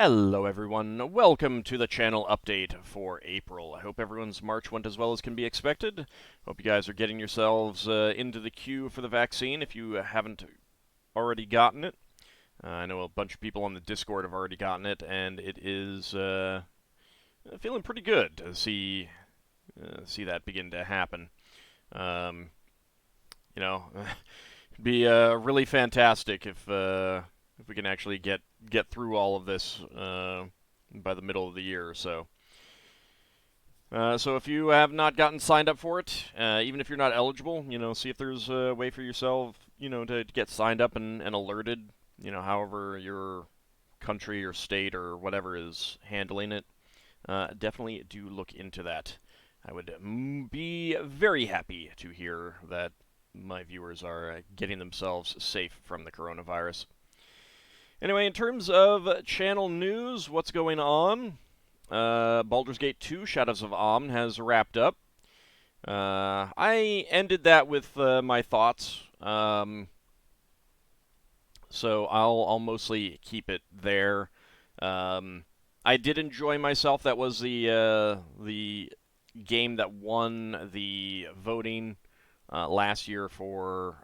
Hello everyone, welcome to the channel update for April. I hope everyone's March went as well as can be expected. Hope you guys are getting yourselves into the queue for the vaccine if you haven't already gotten it. I know a bunch of people on the Discord have already gotten it, and it is feeling pretty good to see that begin to happen. Um, it'd be really fantastic if we can actually get through all of this by the middle of the year or so. So if you have not gotten signed up for it, even if you're not eligible, see if there's a way for yourself, to get signed up and alerted, however your country or state or whatever is handling it. Definitely do look into that. I would be very happy to hear that my viewers are getting themselves safe from the coronavirus. Anyway, in terms of channel news, what's going on? Baldur's Gate 2, Shadows of Amn has wrapped up. I ended that with my thoughts, so I'll mostly keep it there. I did enjoy myself. That was the game that won the voting last year for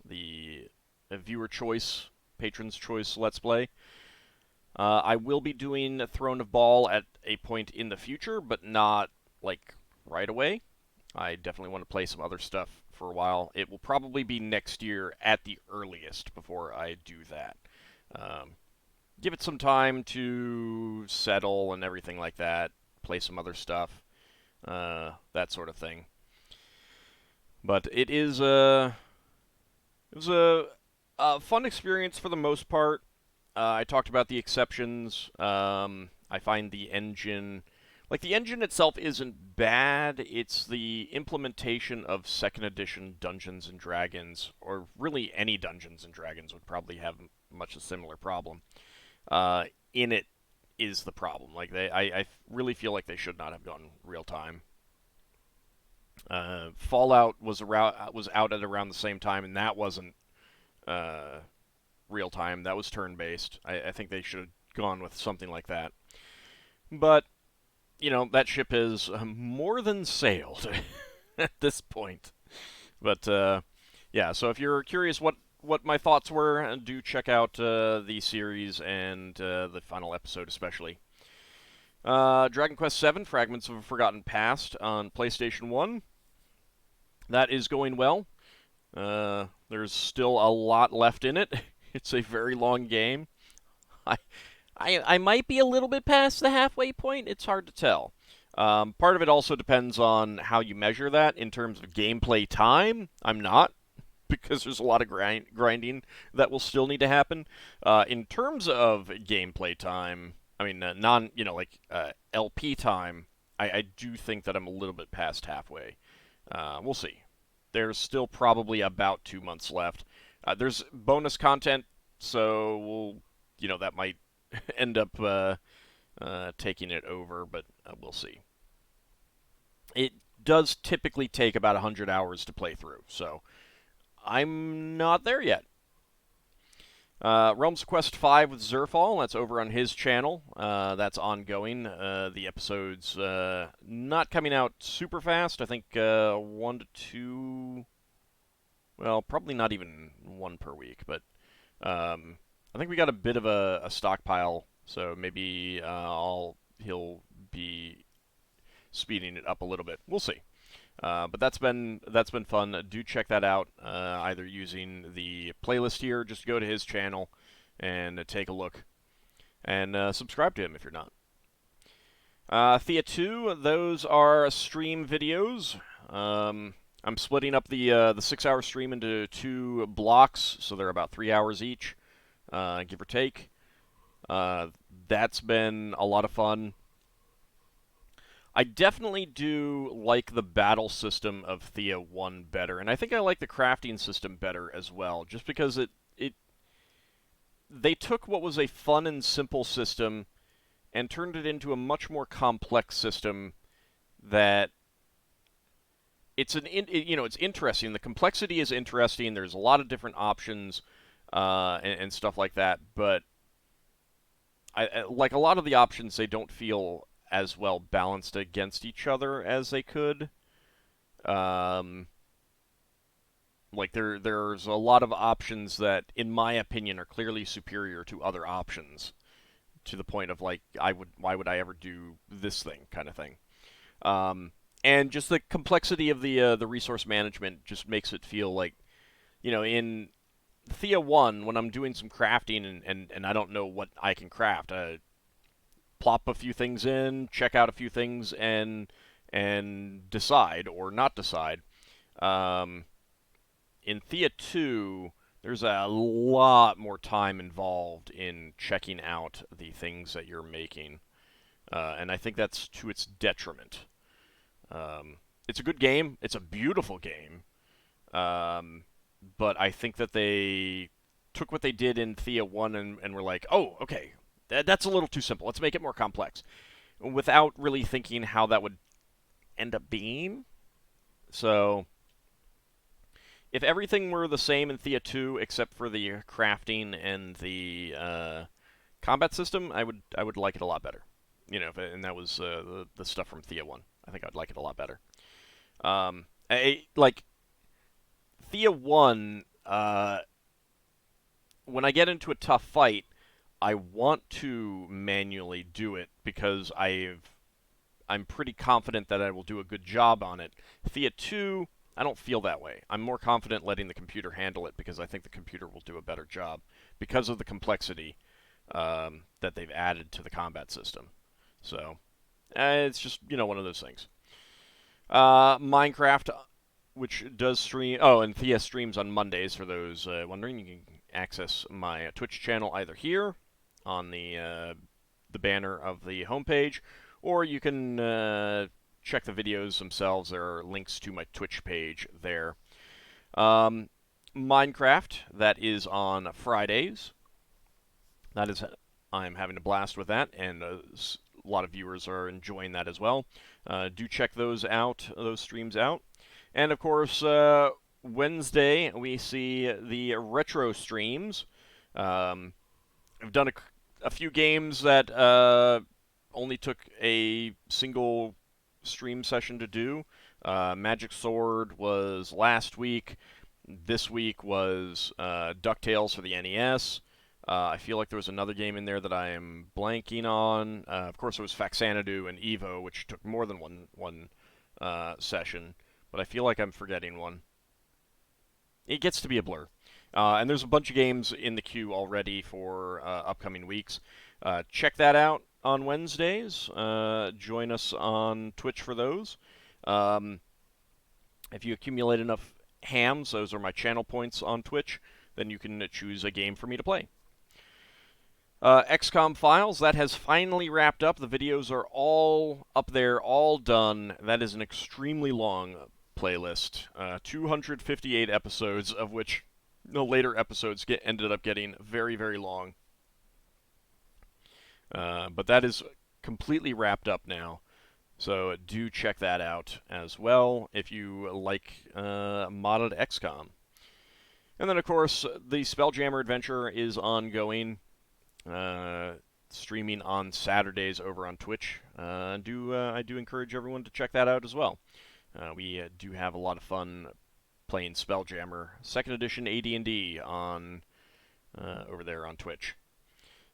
the viewer choice, Patron's Choice Let's Play. I will be doing Throne of Ball at a point in the future, but not, like, right away. I definitely want to play some other stuff for a while. It will probably be next year at the earliest before I do that. Give it some time to settle and everything like that, play some other stuff, that sort of thing. But it was a fun experience for the most part. I talked about the exceptions. I find the engine, like the engine itself isn't bad. It's the implementation of second edition Dungeons and Dragons, or really any Dungeons and Dragons would probably have much a similar problem. In it is the problem. Like I really feel like they should not have gone real time. Fallout was out at around the same time, and that wasn't real time. That was turn based. I think they should have gone with something like that. But that ship has more than sailed at this point. But yeah, so if you're curious what my thoughts were, do check out the series and the final episode especially. Dragon Quest VII: Fragments of a Forgotten Past on PlayStation 1. That is going well. There's still a lot left in it. It's a very long game. I, I might be a little bit past the halfway point. It's hard to tell. Part of it also depends on how you measure that in terms of gameplay time. I'm not, because there's a lot of grinding that will still need to happen. In terms of gameplay time, I mean, LP time, I do think that I'm a little bit past halfway. We'll see. There's still probably about 2 months left. There's bonus content, so that might end up taking it over, but we'll see. It does typically take about 100 hours to play through, so I'm not there yet. Realms of Quest 5 with Zerfall, that's over on his channel. That's ongoing. The episode's not coming out super fast. I think 1 to 2... Well, probably not even 1 per week, but I think we got a bit of a stockpile, so maybe he'll be speeding it up a little bit. We'll see. But that's been fun. Do check that out, either using the playlist here. Just go to his channel and take a look, and subscribe to him if you're not. Thea 2, those are stream videos. I'm splitting up the 6-hour stream into 2 blocks, so they're about 3 hours each, give or take. That's been a lot of fun. I definitely do like the battle system of Thea 1 better, and I think I like the crafting system better as well, just because they took what was a fun and simple system and turned it into a much more complex system that it's interesting. The complexity is interesting. There's a lot of different options and stuff like that, but like a lot of the options, they don't feel as well balanced against each other as they could. Um, like there's a lot of options that, in my opinion, are clearly superior to other options, to the point of like, why would I ever do this thing kind of thing. Um, and just the complexity of the resource management just makes it feel like, in Thea 1, when I'm doing some crafting and I don't know what I can craft, plop a few things in, check out a few things, and decide or not decide. Um, in Thea 2, there's a lot more time involved in checking out the things that you're making, and I think that's to its detriment. It's a good game. It's a beautiful game. Um, but I think that they took what they did in Thea 1 and were like, oh, okay, that's a little too simple. Let's make it more complex. Without really thinking how that would end up being. So, if everything were the same in Thea 2 except for the crafting and the combat system, I would like it a lot better. And that was the stuff from Thea 1. I think I'd like it a lot better. Like Thea 1, when I get into a tough fight, I want to manually do it because I'm pretty confident that I will do a good job on it. Thea 2, I don't feel that way. I'm more confident letting the computer handle it because I think the computer will do a better job because of the complexity that they've added to the combat system. So, it's just, one of those things. Minecraft, which does stream. Oh, and Thea streams on Mondays, for those wondering. You can access my Twitch channel either here on the banner of the homepage, or you can check the videos themselves. There are links to my Twitch page there. Minecraft, that is on Fridays. I'm having a blast with that, and a lot of viewers are enjoying that as well. Do check those streams out. And of course, Wednesday we see the retro streams. I've done a few games that only took a single stream session to do. Magic Sword was last week. This week was DuckTales for the NES. I feel like there was another game in there that I am blanking on. Of course, it was Faxanadu and Evo, which took more than one session. But I feel like I'm forgetting one. It gets to be a blur. And there's a bunch of games in the queue already for upcoming weeks. Check that out on Wednesdays. Join us on Twitch for those. If you accumulate enough hams, those are my channel points on Twitch, then you can choose a game for me to play. XCOM Files, that has finally wrapped up. The videos are all up there, all done. That is an extremely long playlist. 258 episodes, of which the later episodes ended up getting very, very long. But that is completely wrapped up now. So do check that out as well if you like modded XCOM. And then, of course, the Spelljammer adventure is ongoing. Streaming on Saturdays over on Twitch. I do encourage everyone to check that out as well. We do have a lot of fun playing Spelljammer 2nd Edition AD&D on over there on Twitch.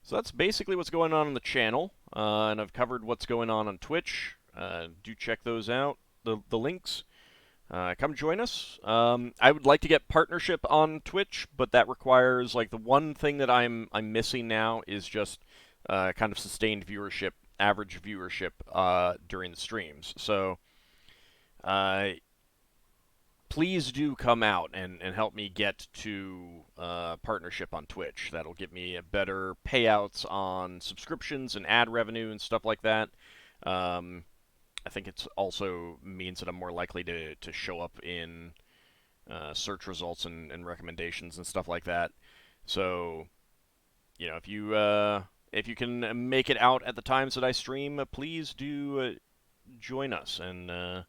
So that's basically what's going on the channel, and I've covered what's going on Twitch. Do check those out, the links. Come join us. I would like to get partnership on Twitch, but that requires, like, the one thing that I'm missing now is just kind of sustained viewership, average viewership during the streams. So please do come out and help me get to partnership on Twitch. That'll give me a better payouts on subscriptions and ad revenue and stuff like that. I think it also means that I'm more likely to show up in search results and recommendations and stuff like that. So, if you can make it out at the times that I stream, please do join us and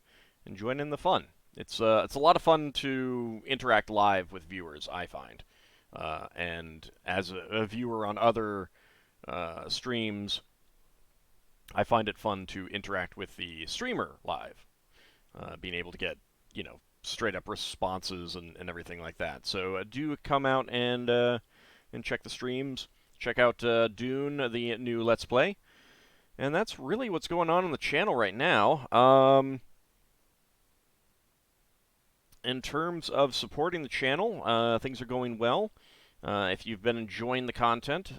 join in the fun. It's a lot of fun to interact live with viewers, I find. And as a viewer on other streams, I find it fun to interact with the streamer live, being able to get, straight up responses and everything like that. So do come out and check the streams. Check out Dune, the new Let's Play. And that's really what's going on the channel right now. In terms of supporting the channel, things are going well. If you've been enjoying the content,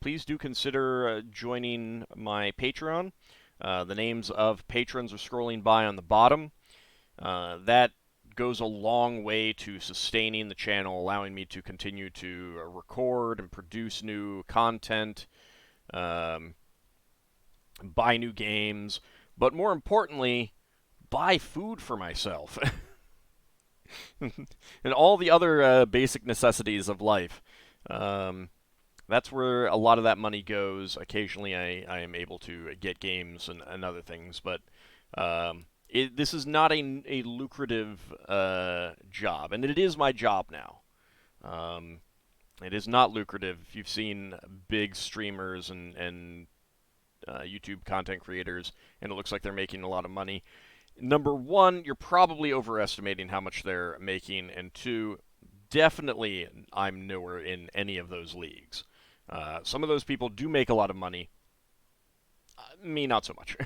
please do consider joining my Patreon. The names of patrons are scrolling by on the bottom. That goes a long way to sustaining the channel, allowing me to continue to record and produce new content, buy new games, but more importantly, buy food for myself. And all the other basic necessities of life. That's where a lot of that money goes. Occasionally, I am able to get games and other things, but this is not a lucrative job, and it is my job now. It is not lucrative. If you've seen big streamers and YouTube content creators, and it looks like they're making a lot of money, number one, you're probably overestimating how much they're making, and two, definitely I'm nowhere in any of those leagues. Some of those people do make a lot of money. Me, not so much.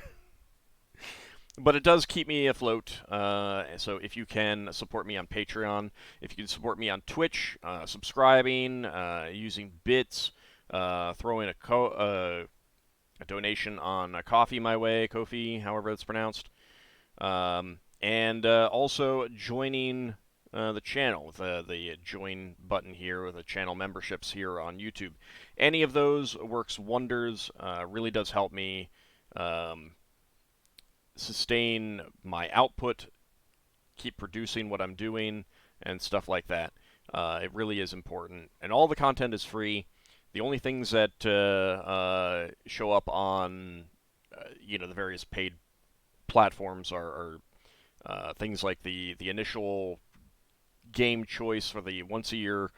But it does keep me afloat, so if you can support me on Patreon, if you can support me on Twitch, subscribing, using bits, throwing a donation on a coffee my way, Ko-fi, however it's pronounced, and also joining the channel with the join button here, with the channel memberships here on YouTube. Any of those works wonders, really does help me sustain my output, keep producing what I'm doing, and stuff like that. It really is important. And all the content is free. The only things that show up on, the various paid platforms are things like the initial game choice for the once-a-year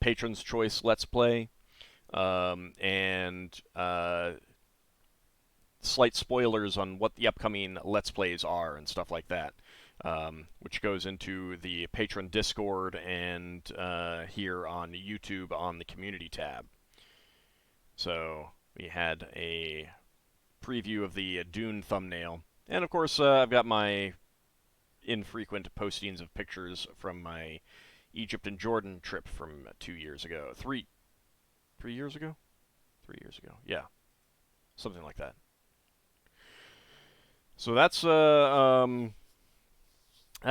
Patron's Choice Let's Play, and slight spoilers on what the upcoming Let's Plays are and stuff like that, which goes into the Patron Discord and here on YouTube on the Community tab. So we had a preview of the Dune thumbnail, and of course I've got my infrequent postings of pictures from my Egypt and Jordan trip from 2 years ago. 3 years ago? 3 years ago, yeah. Something like that. So that's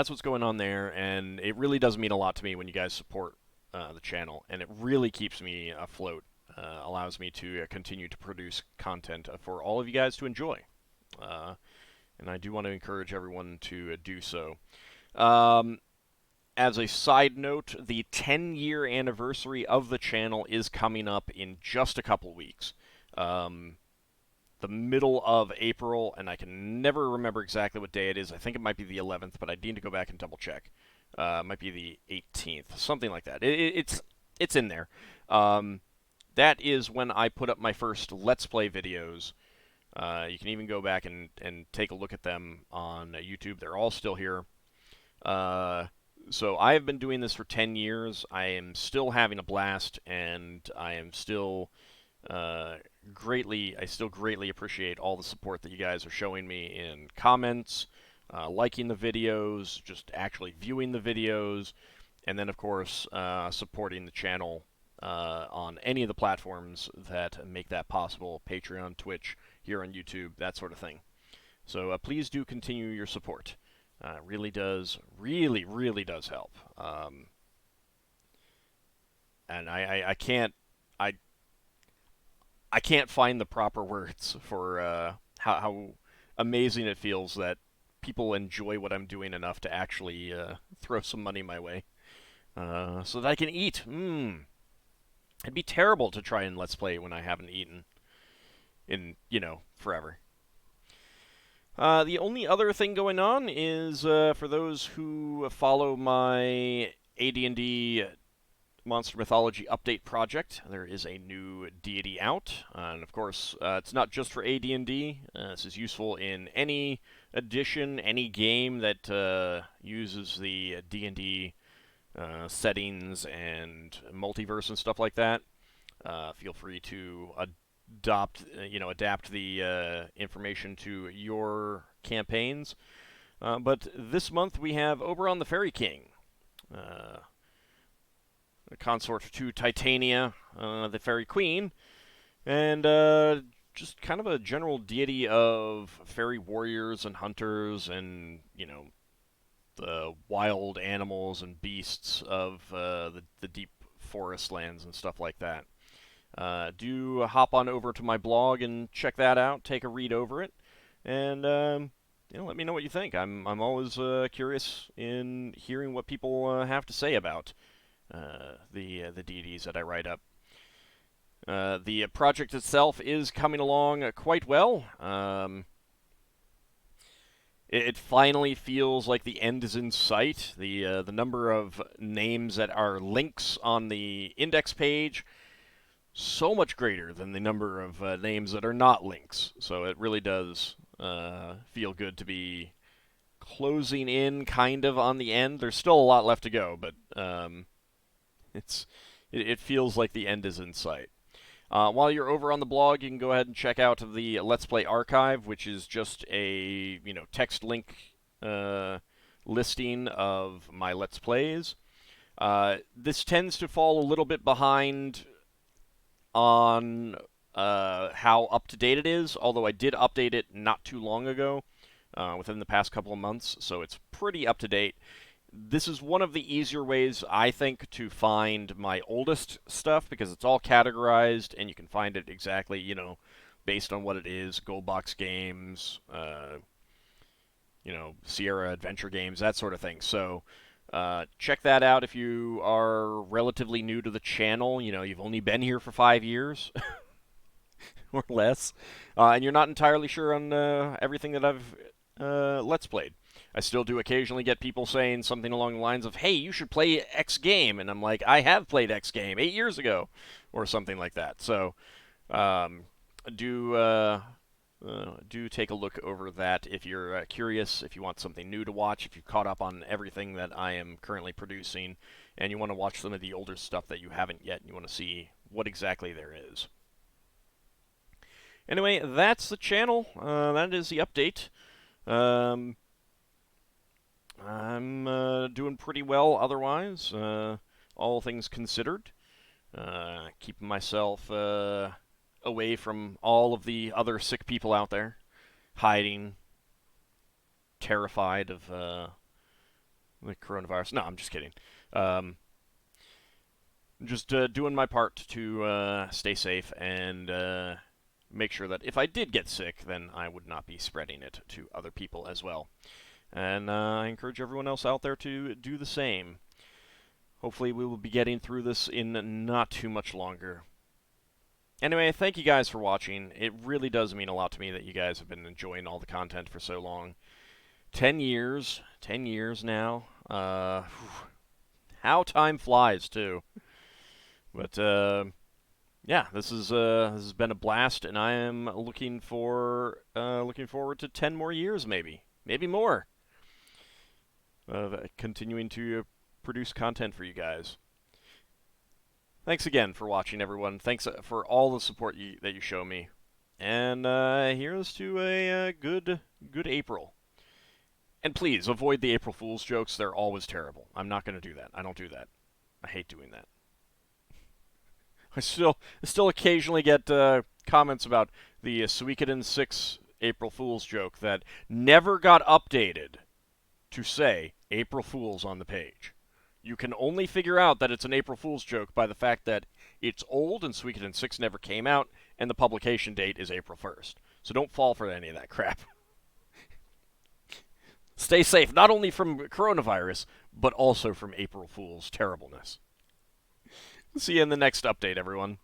what's going on there, and it really does mean a lot to me when you guys support the channel, and it really keeps me afloat, allows me to continue to produce content for all of you guys to enjoy. And I do want to encourage everyone to do so. As a side note, the 10-year anniversary of the channel is coming up in just a couple weeks. The middle of April, and I can never remember exactly what day it is. I think it might be the 11th, but I need to go back and double check. It might be the 18th, something like that. It's in there. That is when I put up my first Let's Play videos. You can even go back and take a look at them on YouTube. They're all still here. So I have been doing this for 10 years. I am still having a blast, and I am still greatly appreciate all the support that you guys are showing me in comments, liking the videos, just actually viewing the videos, and then of course supporting the channel on any of the platforms that make that possible: Patreon, Twitch, here on YouTube, that sort of thing. So please do continue your support. Really does help. And I can't find the proper words for how amazing it feels that people enjoy what I'm doing enough to actually throw some money my way, so that I can eat. It'd be terrible to try and Let's Play when I haven't eaten in, forever. The only other thing going on is, for those who follow my AD&D Monster Mythology update project. There is a new deity out, and of course, it's not just for AD&D. This is useful in any edition, any game that uses the D&D settings and multiverse and stuff like that. Feel free to adapt the information to your campaigns. But this month we have Oberon the Fairy King, a consort to Titania, the Fairy Queen, and just kind of a general deity of fairy warriors and hunters and, the wild animals and beasts of the deep forest lands and stuff like that. Do hop on over to my blog and check that out, take a read over it, and let me know what you think. I'm always curious in hearing what people have to say about the deities that I write up. The project itself is coming along quite well. It finally feels like the end is in sight. The number of names that are links on the index page, so much greater than the number of names that are not links. So it really does feel good to be closing in kind of on the end. There's still a lot left to go, but it feels like the end is in sight. While you're over on the blog, you can go ahead and check out the Let's Play archive, which is just a text link listing of my Let's Plays. This tends to fall a little bit behind on how up to date it is, although I did update it not too long ago, within the past couple of months, so it's pretty up to date. This is one of the easier ways, I think, to find my oldest stuff, because it's all categorized, and you can find it exactly, based on what it is, Gold Box Games, Sierra Adventure Games, that sort of thing. So, check that out if you are relatively new to the channel. You've only been here for 5 years, or less, and you're not entirely sure on everything that I've Let's Played. I still do occasionally get people saying something along the lines of, hey, you should play X game, and I'm like, I have played X game 8 years ago, or something like that. So, do take a look over that if you're curious, if you want something new to watch, if you've caught up on everything that I am currently producing, and you want to watch some of the older stuff that you haven't yet, and you want to see what exactly there is. Anyway, that's the channel. That is the update. I'm doing pretty well otherwise, all things considered. Keeping myself away from all of the other sick people out there, hiding, terrified of the coronavirus. No, I'm just kidding. Just doing my part to stay safe and make sure that if I did get sick, then I would not be spreading it to other people as well. And I encourage everyone else out there to do the same. Hopefully we will be getting through this in not too much longer. Anyway, thank you guys for watching. It really does mean a lot to me that you guys have been enjoying all the content for so long. 10 years. 10 years now. How time flies, too. But, yeah, this has been a blast, and I am looking forward to 10 more years, maybe more, of continuing to produce content for you guys. Thanks again for watching, everyone. Thanks for all the support that you show me, and here's to a good April. And please avoid the April Fool's jokes. They're always terrible. I'm not going to do that. I don't do that. I hate doing that. I still occasionally get comments about the Suikoden 6 April Fool's joke that never got updated to say April Fool's on the page. You can only figure out that it's an April Fool's joke by the fact that it's old and Suikoden 6 never came out, and the publication date is April 1st. So don't fall for any of that crap. Stay safe, not only from coronavirus, but also from April Fool's terribleness. See you in the next update, everyone.